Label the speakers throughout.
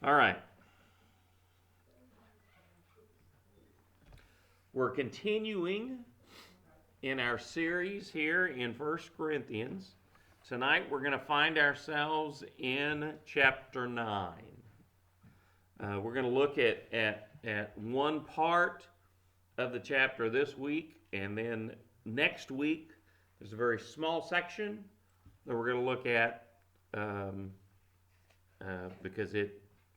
Speaker 1: All right. We're continuing in our series here in 1 Corinthians. Tonight we're going to find ourselves in chapter 9. We're going to look at one part of the chapter this week, and then next week there's a very small section that we're going to look at because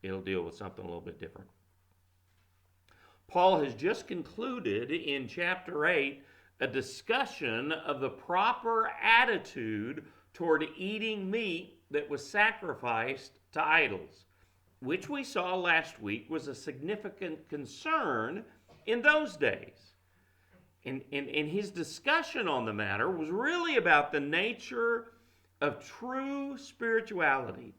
Speaker 1: it'll deal with something a little bit different. Paul has just concluded in chapter 8 a discussion of the proper attitude toward eating meat that was sacrificed to idols, which we saw last week was a significant concern in those days. And his discussion on the matter was really about the nature of true spirituality.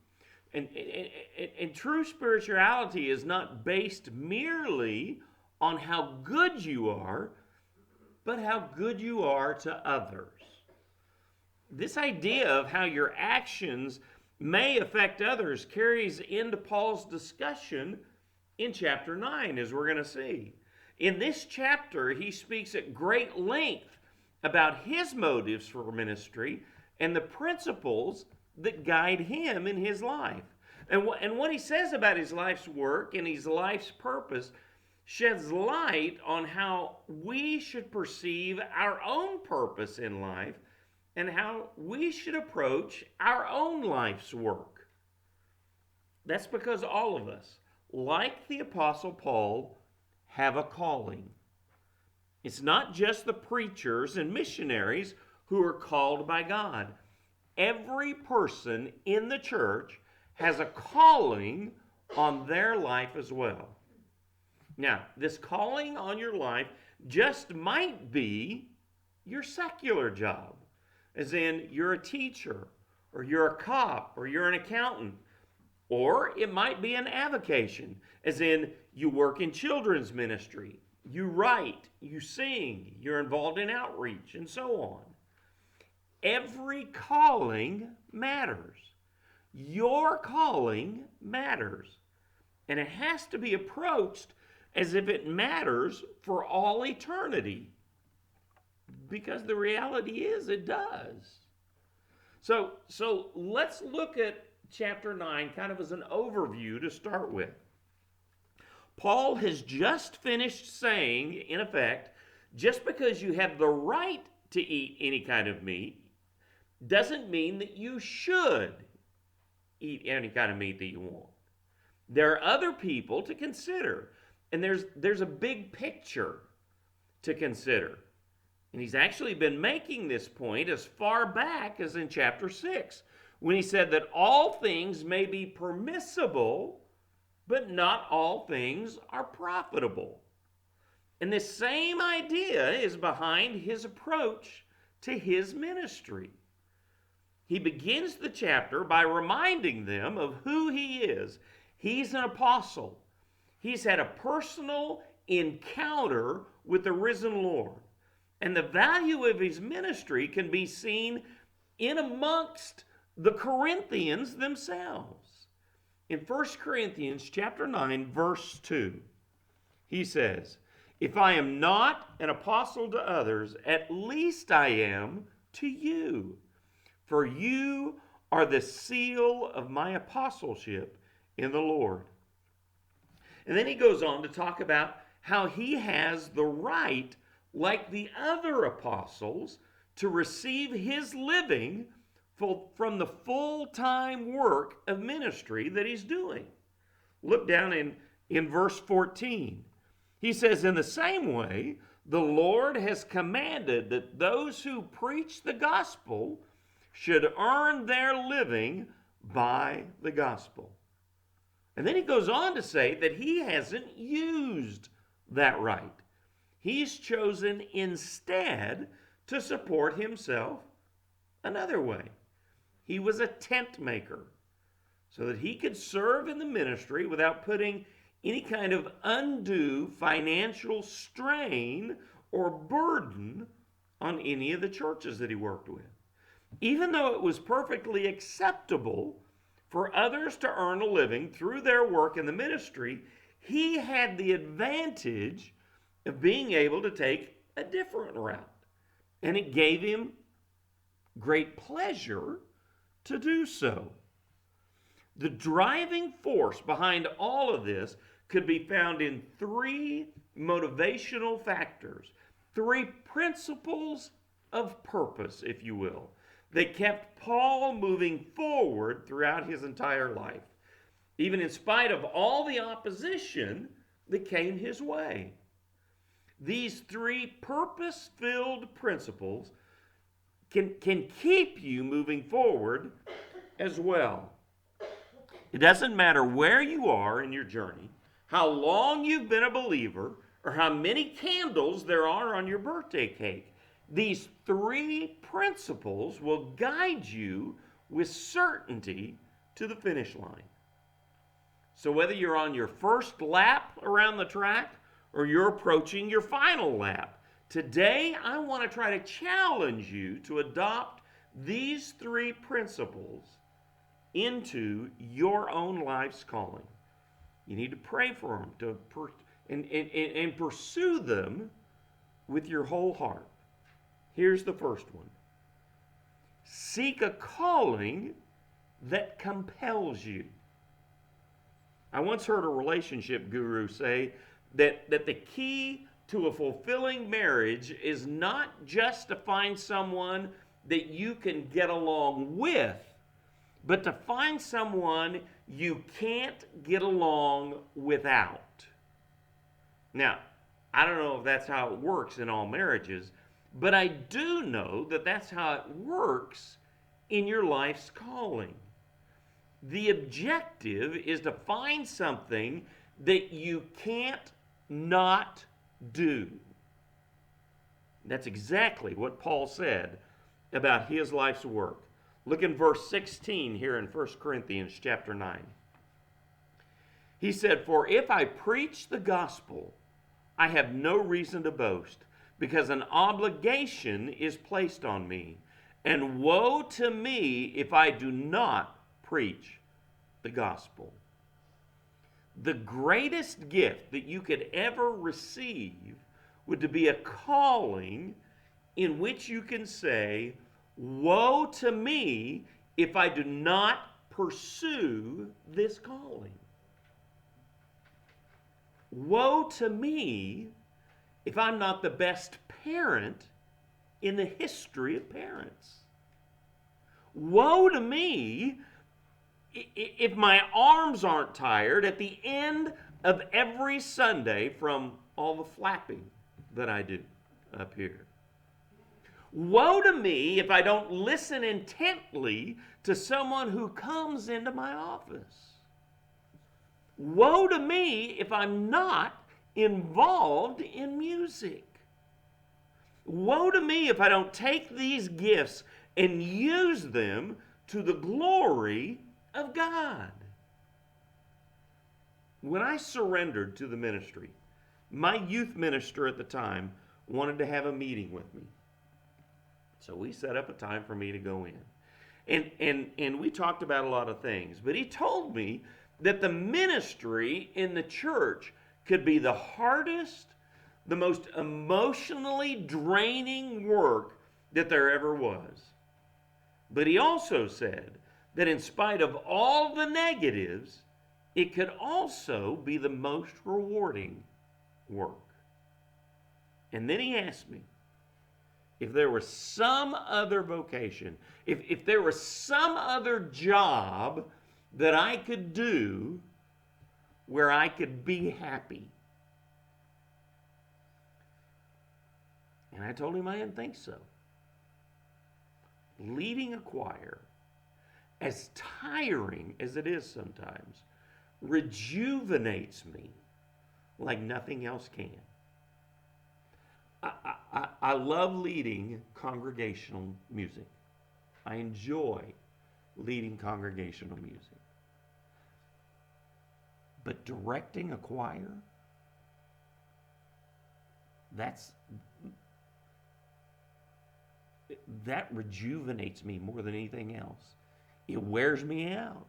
Speaker 1: And true spirituality is not based merely on how good you are, but how good you are to others. This idea of how your actions may affect others carries into Paul's discussion in chapter 9, as we're going to see. In this chapter, he speaks at great length about his motives for ministry and the principles that guide him in his life. And what he says about his life's work and his life's purpose sheds light on how we should perceive our own purpose in life and how we should approach our own life's work. That's because all of us, like the Apostle Paul, have a calling. It's not just the preachers and missionaries who are called by God. Every person in the church has a calling on their life as well. Now, this calling on your life just might be your secular job, as in you're a teacher, or you're a cop, or you're an accountant. Or it might be an avocation, as in you work in children's ministry, you write, you sing, you're involved in outreach, and so on. Every calling matters. Your calling matters. And it has to be approached as if it matters for all eternity. Because the reality is it does. So let's look at chapter 9 kind of as an overview to start with. Paul has just finished saying, in effect, just because you have the right to eat any kind of meat doesn't mean that you should eat any kind of meat that you want. There are other people to consider, and there's a big picture to consider. And he's actually been making this point as far back as in chapter 6, when he said that all things may be permissible, but not all things are profitable. And this same idea is behind his approach to his ministry. He begins the chapter by reminding them of who he is. He's an apostle. He's had a personal encounter with the risen Lord. And the value of his ministry can be seen in amongst the Corinthians themselves. In 1 Corinthians chapter 9, verse 2, he says, "If I am not an apostle to others, at least I am to you. For you are the seal of my apostleship in the Lord." And then he goes on to talk about how he has the right, like the other apostles, to receive his living from the full-time work of ministry that he's doing. Look down in verse 14. He says, "In the same way, the Lord has commanded that those who preach the gospel should earn their living by the gospel." And then he goes on to say that he hasn't used that right. He's chosen instead to support himself another way. He was a tent maker so that he could serve in the ministry without putting any kind of undue financial strain or burden on any of the churches that he worked with. Even though it was perfectly acceptable for others to earn a living through their work in the ministry, he had the advantage of being able to take a different route. And it gave him great pleasure to do so. The driving force behind all of this could be found in three motivational factors, three principles of purpose, if you will, that kept Paul moving forward throughout his entire life, even in spite of all the opposition that came his way. These three purpose-filled principles can keep you moving forward as well. It doesn't matter where you are in your journey, how long you've been a believer, or how many candles there are on your birthday cake. These three principles will guide you with certainty to the finish line. So whether you're on your first lap around the track or you're approaching your final lap, today I want to try to challenge you to adopt these three principles into your own life's calling. You need to pray for them and pursue them with your whole heart. Here's the first one. Seek a calling that compels you. I once heard a relationship guru say that the key to a fulfilling marriage is not just to find someone that you can get along with, but to find someone you can't get along without. Now, I don't know if that's how it works in all marriages, but I do know that that's how it works in your life's calling. The objective is to find something that you can't not do. That's exactly what Paul said about his life's work. Look in verse 16 here in 1 Corinthians chapter 9. He said, "For if I preach the gospel, I have no reason to boast, because an obligation is placed on me. And woe to me if I do not preach the gospel." The greatest gift that you could ever receive would to be a calling in which you can say, woe to me if I do not pursue this calling. Woe to me if I'm not the best parent in the history of parents. Woe to me if my arms aren't tired at the end of every Sunday from all the flapping that I do up here. Woe to me if I don't listen intently to someone who comes into my office. Woe to me if I'm not involved in music. Woe to me if I don't take these gifts and use them to the glory of God. When I surrendered to the ministry, my youth minister at the time wanted to have a meeting with me. So we set up a time for me to go in. And we talked about a lot of things. But he told me that the ministry in the church could be the hardest, the most emotionally draining work that there ever was. But he also said that in spite of all the negatives, it could also be the most rewarding work. And then he asked me if there was some other vocation, if there was some other job that I could do where I could be happy. And I told him I didn't think so. Leading a choir, as tiring as it is sometimes, rejuvenates me like nothing else can. I love leading congregational music. I enjoy leading congregational music. But directing a choir, that rejuvenates me more than anything else. It wears me out.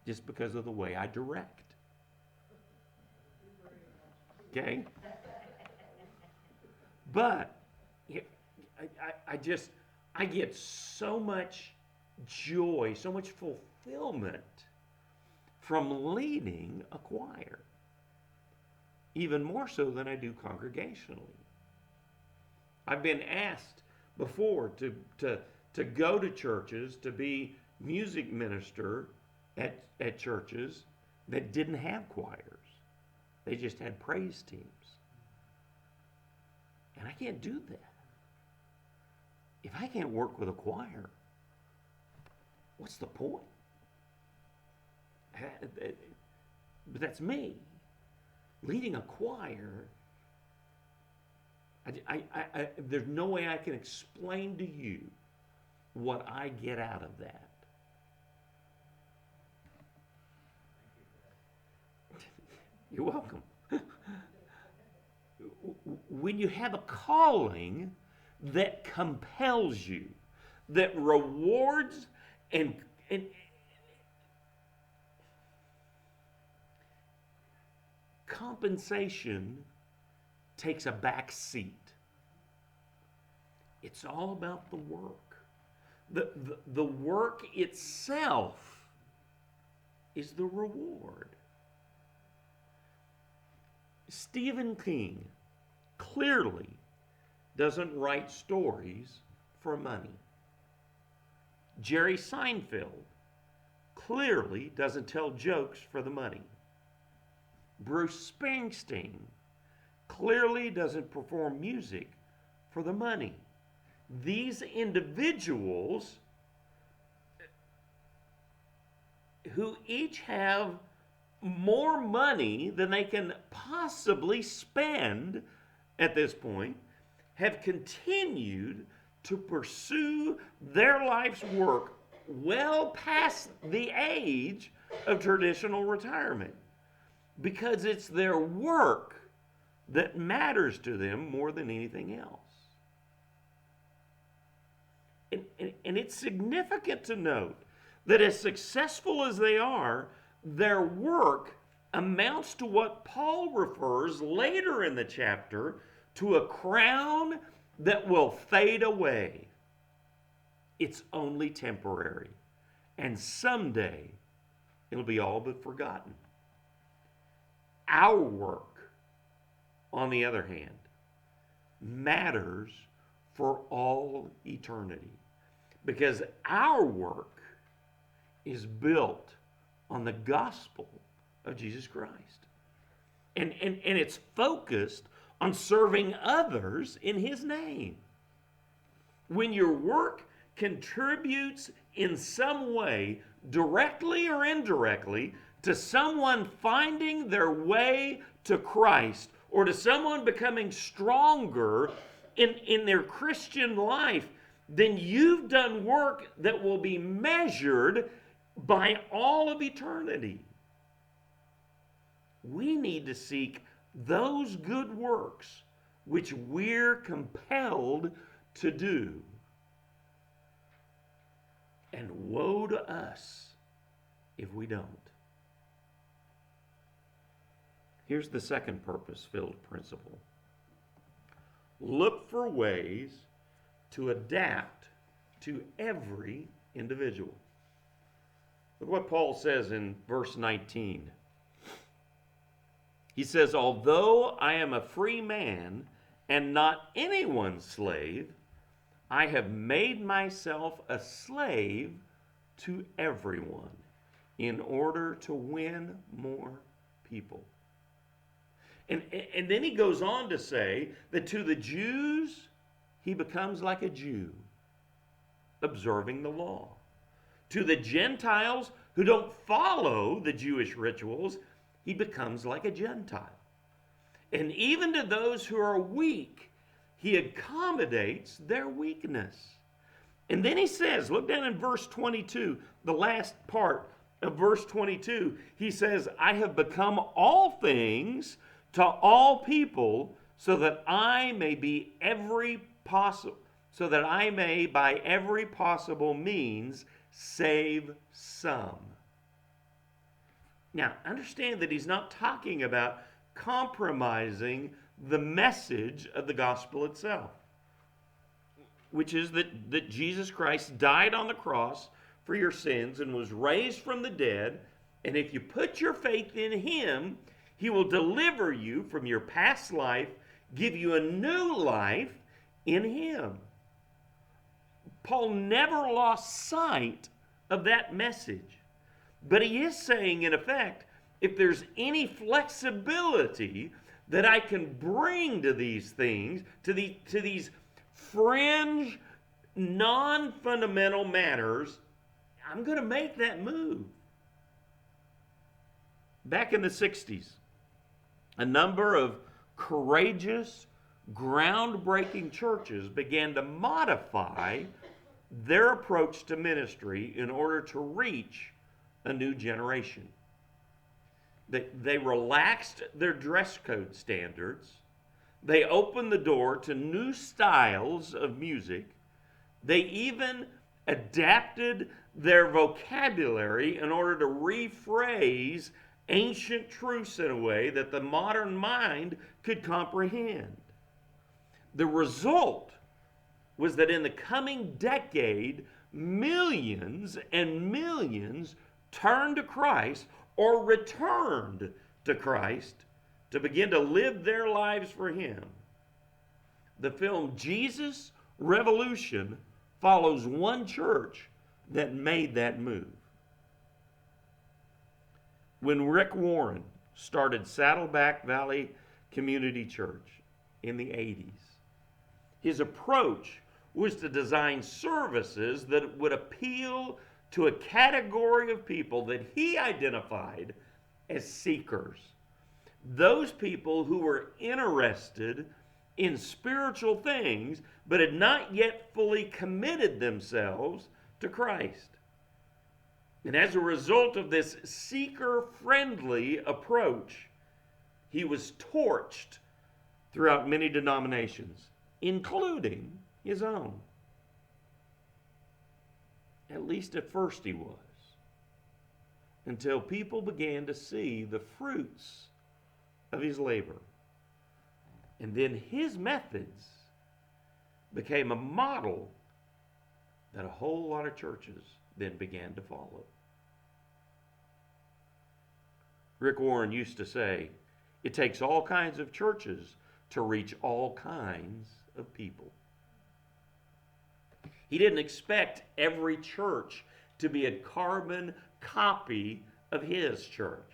Speaker 1: just because of the way I direct. Okay? But I get so much joy, so much fulfillment from leading a choir, even more so than I do congregationally. I've been asked before to go to churches, to be music minister at churches that didn't have choirs. They just had praise teams. And I can't do that. If I can't work with a choir, what's the point? But that's me. Leading a choir, there's no way I can explain to you what I get out of that. You're welcome. When you have a calling that compels you, that rewards and compensation takes a back seat. It's all about the work. The work itself is the reward. Stephen King clearly doesn't write stories for money. Jerry Seinfeld clearly doesn't tell jokes for the money. Bruce Springsteen clearly doesn't perform music for the money. These individuals who each have more money than they can possibly spend at this point have continued to pursue their life's work well past the age of traditional retirement, because it's their work that matters to them more than anything else. And it's significant to note that as successful as they are, their work amounts to what Paul refers later in the chapter to a crown that will fade away. It's only temporary, and someday it'll be all but forgotten. Our work, on the other hand, matters for all eternity, because our work is built on the gospel of Jesus Christ. And it's focused on serving others in his name. When your work contributes in some way, directly or indirectly, to someone finding their way to Christ, or to someone becoming stronger in their Christian life, then you've done work that will be measured by all of eternity. We need to seek those good works which we're compelled to do. And woe to us if we don't. Here's the second purpose-filled principle. Look for ways to adapt to every individual. Look what Paul says in verse 19. He says, although I am a free man and not anyone's slave, I have made myself a slave to everyone in order to win more people. And then he goes on to say that to the Jews, he becomes like a Jew, observing the law. To the Gentiles who don't follow the Jewish rituals, he becomes like a Gentile. And even to those who are weak, he accommodates their weakness. And then he says, look down in verse 22, the last part of verse 22, he says, I have become all things to all people, so that I may by every possible means save some. Now, understand that he's not talking about compromising the message of the gospel itself, which is that Jesus Christ died on the cross for your sins and was raised from the dead. And if you put your faith in him, he will deliver you from your past life, give you a new life in him. Paul never lost sight of that message. But he is saying, in effect, if there's any flexibility that I can bring to these things, to these fringe, non-fundamental matters, I'm going to make that move. Back in the 60s, a number of courageous, groundbreaking churches began to modify their approach to ministry in order to reach a new generation. They relaxed their dress code standards. They opened the door to new styles of music. They even adapted their vocabulary in order to rephrase ancient truths in a way that the modern mind could comprehend. The result was that in the coming decade, millions and millions turned to Christ or returned to Christ to begin to live their lives for him. The film Jesus Revolution follows one church that made that move. When Rick Warren started Saddleback Valley Community Church in the 80s, his approach was to design services that would appeal to a category of people that he identified as seekers. Those people who were interested in spiritual things but had not yet fully committed themselves to Christ. And as a result of this seeker-friendly approach, he was torched throughout many denominations, including his own. At least at first he was, until people began to see the fruits of his labor. And then his methods became a model that a whole lot of churches then began to follow. Rick Warren used to say, it takes all kinds of churches to reach all kinds of people. He didn't expect every church to be a carbon copy of his church.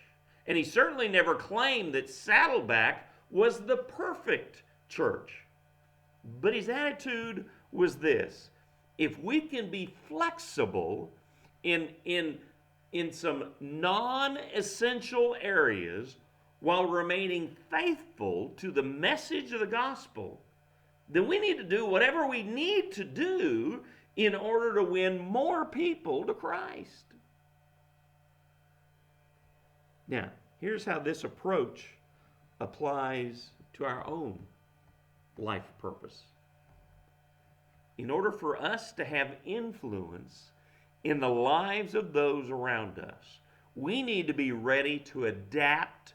Speaker 1: And he certainly never claimed that Saddleback was the perfect church. But his attitude was this: if we can be flexible in some non-essential areas while remaining faithful to the message of the gospel, then we need to do whatever we need to do in order to win more people to Christ. Now, here's how this approach applies to our own life purpose. In order for us to have influence in the lives of those around us, we need to be ready to adapt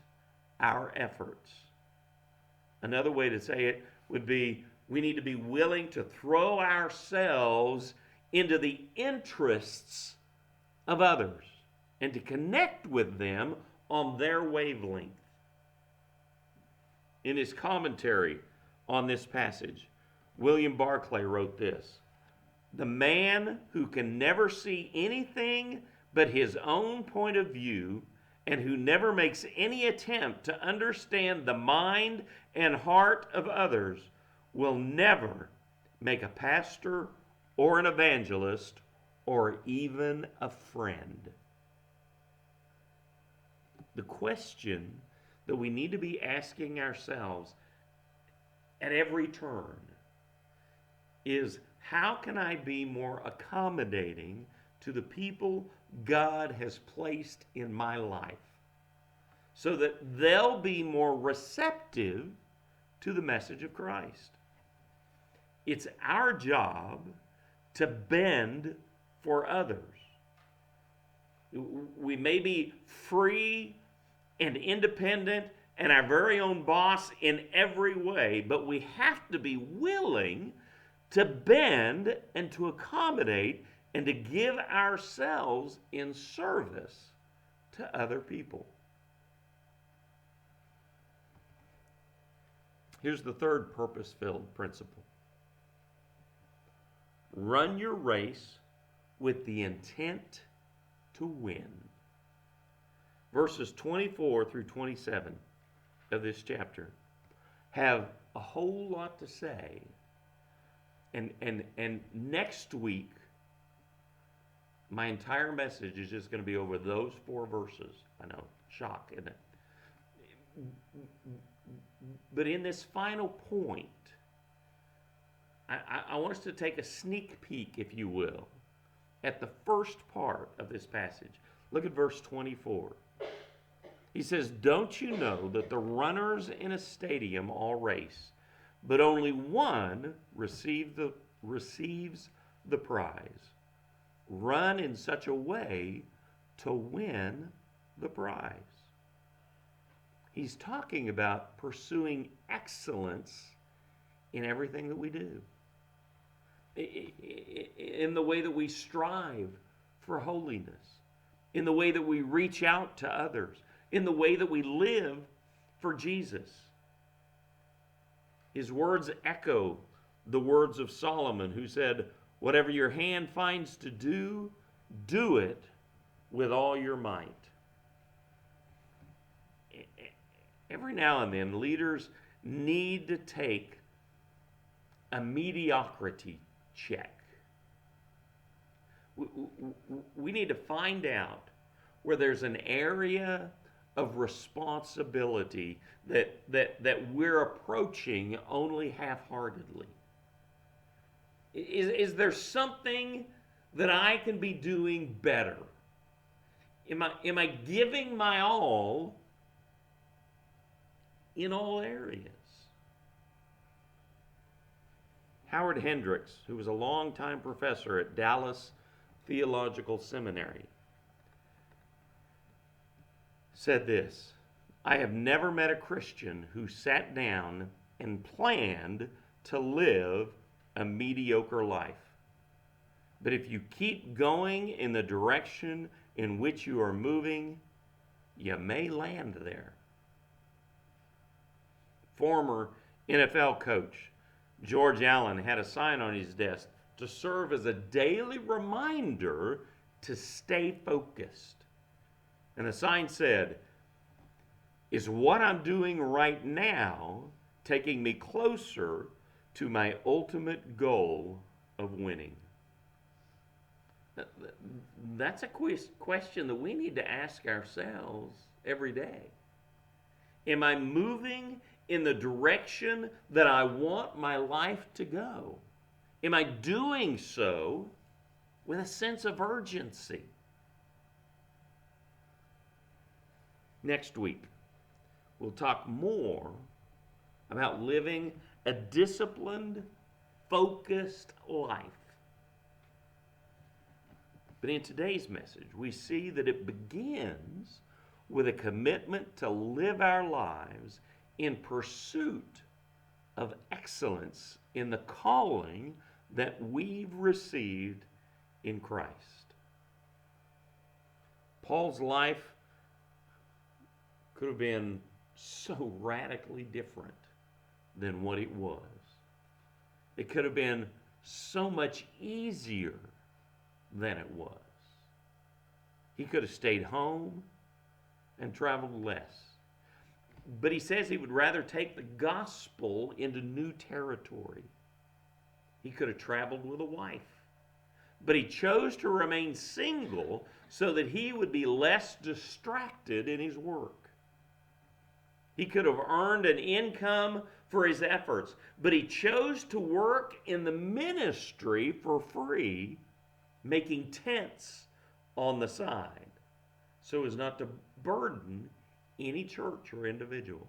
Speaker 1: our efforts. Another way to say it would be, we need to be willing to throw ourselves into the interests of others and to connect with them on their wavelength. In his commentary on this passage, William Barclay wrote this: the man who can never see anything but his own point of view and who never makes any attempt to understand the mind and heart of others will never make a pastor or an evangelist or even a friend. The question that we need to be asking ourselves at every turn is, how can I be more accommodating to the people God has placed in my life so that they'll be more receptive to the message of Christ? It's our job to bend for others. We may be free and independent and our very own boss in every way, but we have to be willing to bend and to accommodate and to give ourselves in service to other people. Here's the third purpose-filled principle. Run your race with the intent to win. Verses 24 through 27 of this chapter have a whole lot to say. And next week, my entire message is just going to be over those 4 verses. I know, shock, isn't it? But in this final point, I want us to take a sneak peek, if you will, at the first part of this passage. Look at verse 24. He says, "Don't you know that the runners in a stadium all race, but only one receives the prize? Run in such a way to win the prize." He's talking about pursuing excellence in everything that we do, in the way that we strive for holiness, in the way that we reach out to others, in the way that we live for Jesus. His words echo the words of Solomon, who said, "Whatever your hand finds to do, do it with all your might." Every now and then, leaders need to take a mediocrity check. We need to find out where there's an area of responsibility that we're approaching only half-heartedly. Is there something that I can be doing better? Am I giving my all in all areas? Howard Hendricks, who was a longtime professor at Dallas Theological Seminary, said this: "I have never met a Christian who sat down and planned to live a mediocre life. But if you keep going in the direction in which you are moving, you may land there." Former NFL coach George Allen had a sign on his desk to serve as a daily reminder to stay focused. And the sign said, "Is what I'm doing right now taking me closer to my ultimate goal of winning?" That's a question that we need to ask ourselves every day. Am I moving in the direction that I want my life to go? Am I doing so with a sense of urgency? Next week, we'll talk more about living a disciplined, focused life. But in today's message, we see that it begins with a commitment to live our lives in pursuit of excellence in the calling that we've received in Christ. Paul's life could have been so radically different than what it was. It could have been so much easier than it was. He could have stayed home and traveled less. But he says he would rather take the gospel into new territory. He could have traveled with a wife, but he chose to remain single so that he would be less distracted in his work. He could have earned an income for his efforts, but he chose to work in the ministry for free, making tents on the side so as not to burden any church or individual.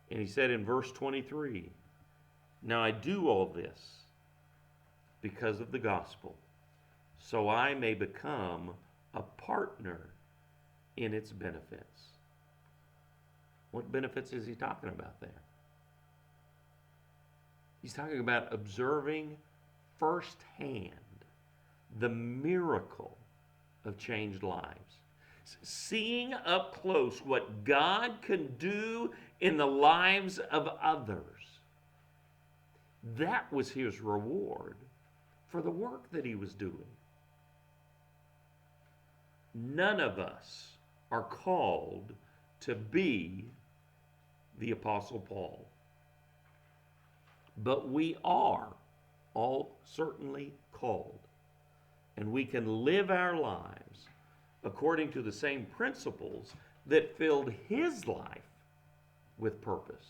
Speaker 1: And he said in verse 23, "Now I do all this because of the gospel, so I may become a partner in its benefits. What benefits is he talking about there? He's talking about observing firsthand the miracle of changed lives. Seeing up close what God can do in the lives of others. That was his reward for the work that he was doing. None of us are called to be the Apostle Paul. But we are all certainly called. And we can live our lives according to the same principles that filled his life with purpose.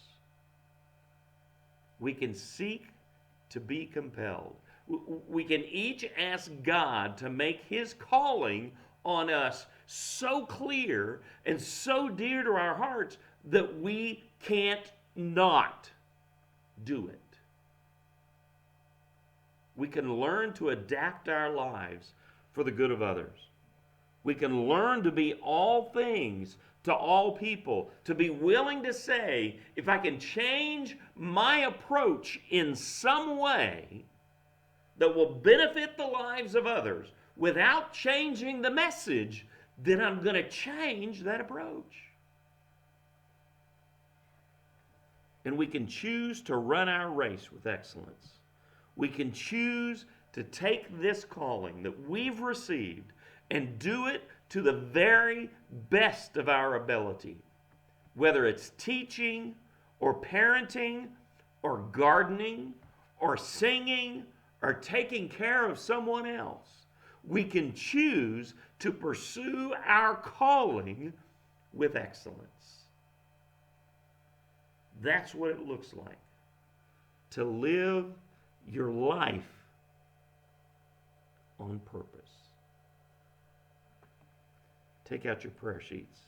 Speaker 1: We can seek to be compelled. We can each ask God to make his calling on us so clear and so dear to our hearts that we can't not do it. We can learn to adapt our lives for the good of others. We can learn to be all things to all people, to be willing to say, if I can change my approach in some way that will benefit the lives of others without changing the message, then I'm going to change that approach. And we can choose to run our race with excellence. We can choose to take this calling that we've received and do it to the very best of our ability. Whether it's teaching or parenting or gardening or singing or taking care of someone else, we can choose to pursue our calling with excellence. That's what it looks like to live your life on purpose. Take out your prayer sheets.